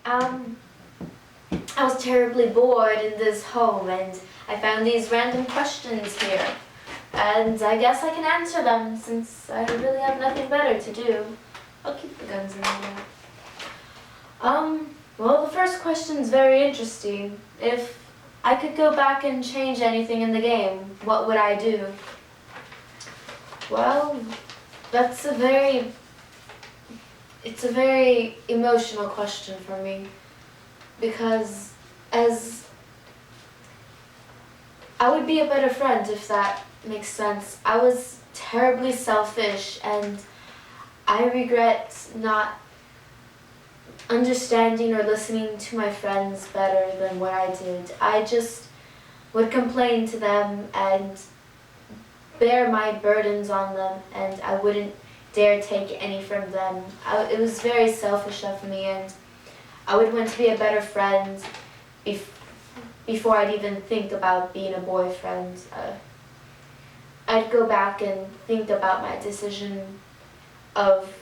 Um, I was terribly bored in this home and I found these random questions here. And I guess I can answer them since I really have nothing better to do. I'll keep the guns in there. Well, the first question's very interesting. If I could go back and change anything in the game, what would I do? Well, it's a very emotional question for me, because I would be a better friend, if that makes sense. I was terribly selfish and I regret not understanding or listening to my friends better than what I did. I just would complain to them and bear my burdens on them, and I wouldn't dare take any from them. It was very selfish of me, and I would want to be a better friend before I'd even think about being a boyfriend. I'd go back and think about my decision of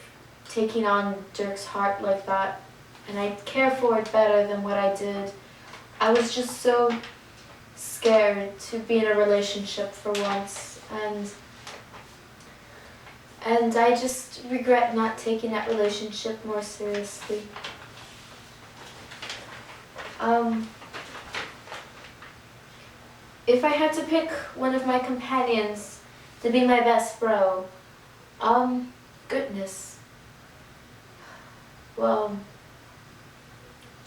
taking on Dirk's heart like that, and I'd care for it better than what I did. I was just so scared to be in a relationship for once, and I just regret not taking that relationship more seriously. If I had to pick one of my companions to be my best bro, goodness. Well,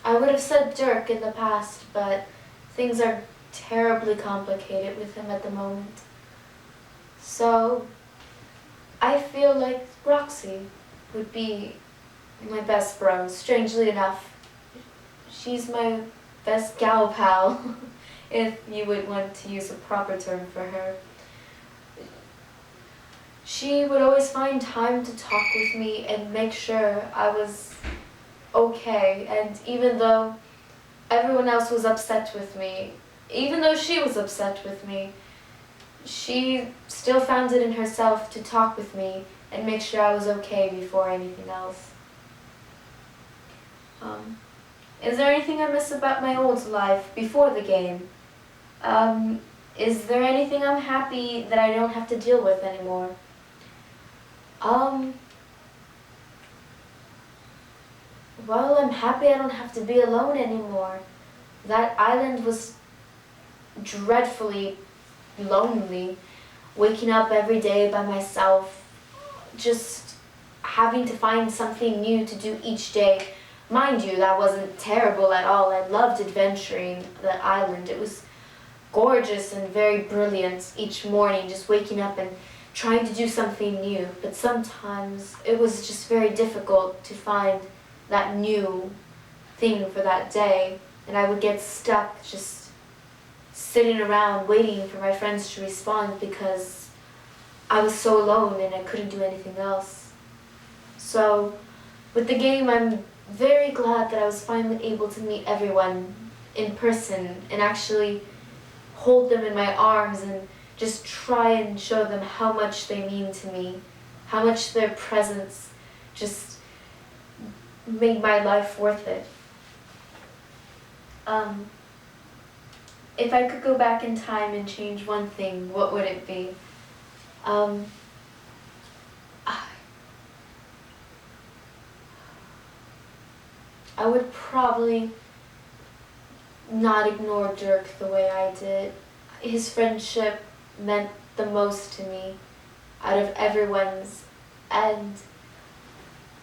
I would have said Dirk in the past, but things are terribly complicated with him at the moment. So, I feel like Roxy would be my best bro, strangely enough. She's my best gal pal, if you would want to use a proper term for her. She would always find time to talk with me and make sure I was okay, and even though everyone else was upset with me, even though she was upset with me, she still found it in herself to talk with me and make sure I was okay before anything else. Is there anything I miss about my old life before the game? Is there anything I'm happy that I don't have to deal with anymore? Well, I'm happy I don't have to be alone anymore. That island was dreadfully lonely, waking up every day by myself, just having to find something new to do each day. Mind you, that wasn't terrible at all. I loved adventuring the island. It was gorgeous and very brilliant each morning, just waking up and trying to do something new. But sometimes it was just very difficult to find that new thing for that day, and I would get stuck just sitting around waiting for my friends to respond because I was so alone and I couldn't do anything else. So with the game, I'm very glad that I was finally able to meet everyone in person and actually hold them in my arms and just try and show them how much they mean to me, how much their presence just made my life worth it. If I could go back in time and change one thing, what would it be? I would probably not ignore Dirk the way I did. His friendship meant the most to me out of everyone's, and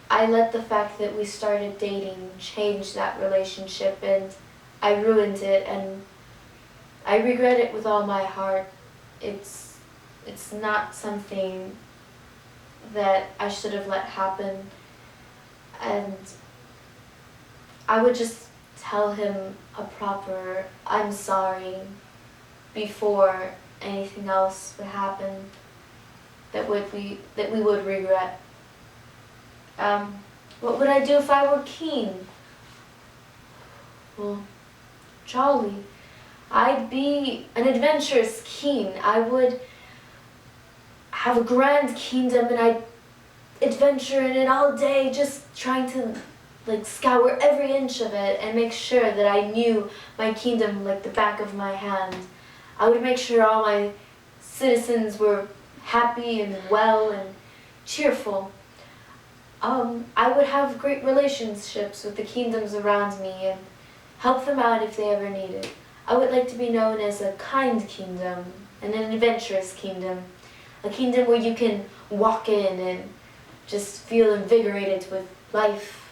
I let the fact that we started dating change that relationship, and I ruined it, and I regret it with all my heart. It's not something that I should have let happen, and I would just tell him a proper I'm sorry before anything else would happen that we would regret. What would I do if I were Keen? Well, jolly. I'd be an adventurous Keen. I would have a grand kingdom and I'd adventure in it all day, just trying to like scour every inch of it and make sure that I knew my kingdom like the back of my hand. I would make sure all my citizens were happy and well and cheerful. I would have great relationships with the kingdoms around me and help them out if they ever need it. I would like to be known as a kind kingdom and an adventurous kingdom. A kingdom where you can walk in and just feel invigorated with life.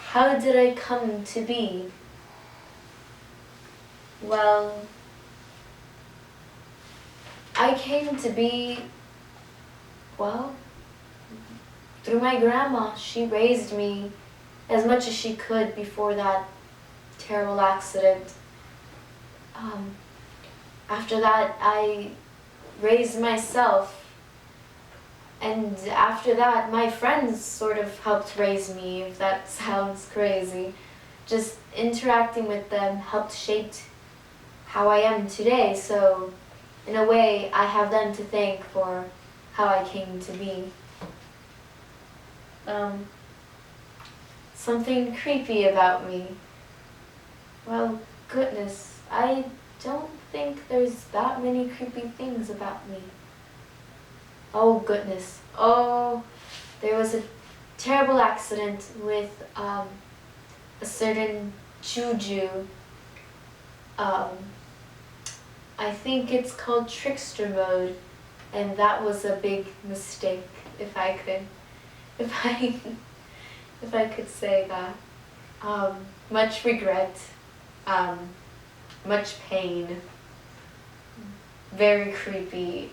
How did I come to be? Well, I came to be, well, through my grandma. She raised me as much as she could before that terrible accident. After that, I raised myself. And after that, my friends sort of helped raise me, if that sounds crazy. Just interacting with them helped shape how I am today, so in a way, I have them to thank for how I came to be. Something creepy about me. Well, goodness, I don't think there's that many creepy things about me. Oh goodness. Oh, there was a terrible accident with a certain juju. I think it's called trickster mode, and that was a big mistake, if I could say that. Much regret, much pain, very creepy.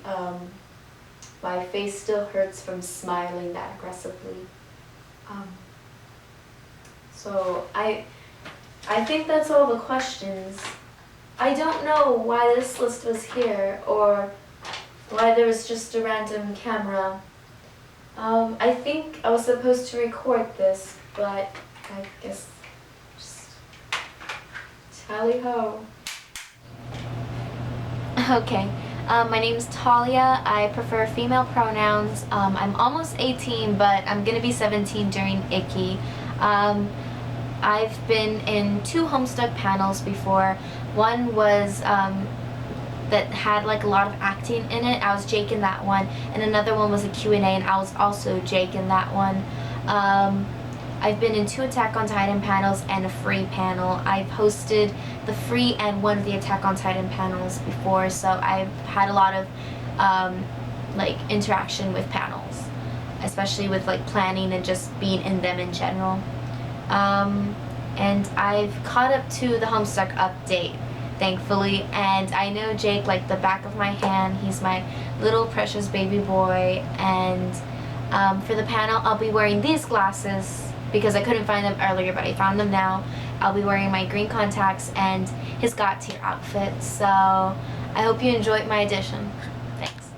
My face still hurts from smiling that aggressively. So I think that's all the questions. I don't know why this list was here or why there was just a random camera. I think I was supposed to record this, but I guess just tally-ho. Okay. My name's Talia. I prefer female pronouns. I'm almost 18, but I'm gonna be 17 during Icky. I've been in 2 Homestuck panels before. One was that had like a lot of acting in it. I was Jake in that one, and another one was a Q&A, and I was also Jake in that one. I've been in 2 Attack on Titan panels and a free panel. I've hosted the free and one of the Attack on Titan panels before, so I've had a lot of like interaction with panels, especially with like planning and just being in them in general. And I've caught up to the Homestuck update, thankfully, and I know Jake like the back of my hand. He's my little precious baby boy, and for the panel I'll be wearing these glasses because I couldn't find them earlier, but I found them now. I'll be wearing my green contacts and his God tier outfit, so I hope you enjoyed my audition. Thanks.